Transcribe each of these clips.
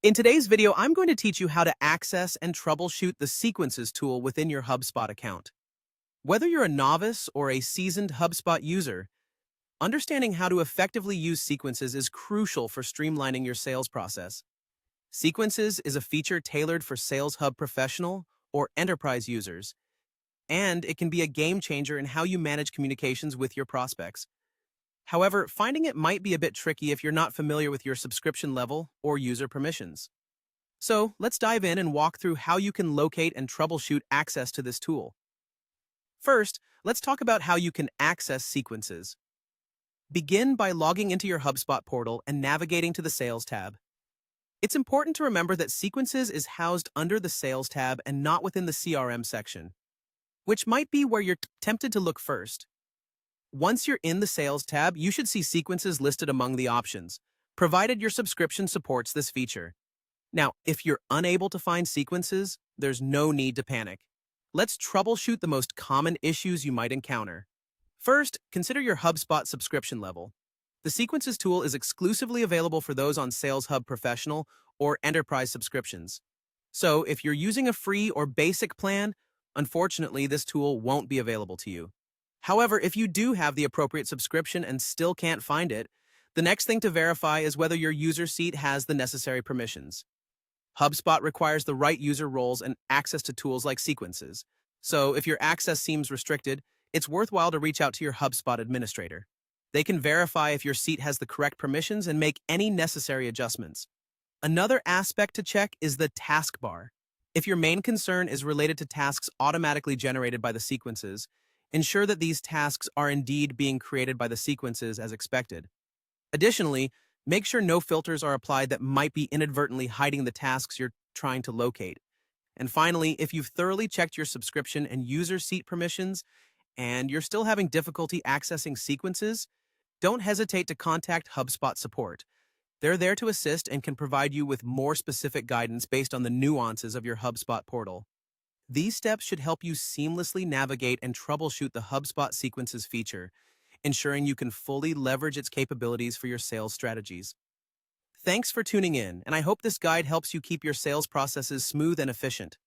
In today's video, I'm going to teach you how to access and troubleshoot the Sequences tool within your HubSpot account. Whether you're a novice or a seasoned HubSpot user, understanding how to effectively use Sequences is crucial for streamlining your sales process. Sequences is a feature tailored for Sales Hub Professional or Enterprise users, and it can be a game changer in how you manage communications with your prospects. However, finding it might be a bit tricky if you're not familiar with your subscription level or user permissions. So let's dive in and walk through how you can locate and troubleshoot access to this tool. First, let's talk about how you can access Sequences. Begin by logging into your HubSpot portal and navigating to the Sales tab. It's important to remember that Sequences is housed under the Sales tab and not within the CRM section, which might be where you're tempted to look first. Once you're in the Sales tab, you should see Sequences listed among the options, provided your subscription supports this feature. Now, if you're unable to find Sequences, there's no need to panic. Let's troubleshoot the most common issues you might encounter. First, consider your HubSpot subscription level. The Sequences tool is exclusively available for those on Sales Hub Professional or Enterprise subscriptions. So, if you're using a free or basic plan, unfortunately, this tool won't be available to you. However, if you do have the appropriate subscription and still can't find it, the next thing to verify is whether your user seat has the necessary permissions. HubSpot requires the right user roles and access to tools like Sequences. So if your access seems restricted, it's worthwhile to reach out to your HubSpot administrator. They can verify if your seat has the correct permissions and make any necessary adjustments. Another aspect to check is the taskbar. If your main concern is related to tasks automatically generated by the Sequences, ensure that these tasks are indeed being created by the Sequences as expected. Additionally, make sure no filters are applied that might be inadvertently hiding the tasks you're trying to locate. And finally, if you've thoroughly checked your subscription and user seat permissions, and you're still having difficulty accessing Sequences, don't hesitate to contact HubSpot support. They're there to assist and can provide you with more specific guidance based on the nuances of your HubSpot portal. These steps should help you seamlessly navigate and troubleshoot the HubSpot Sequences feature, ensuring you can fully leverage its capabilities for your sales strategies. Thanks for tuning in, and I hope this guide helps you keep your sales processes smooth and efficient.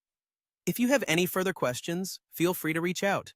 If you have any further questions, feel free to reach out.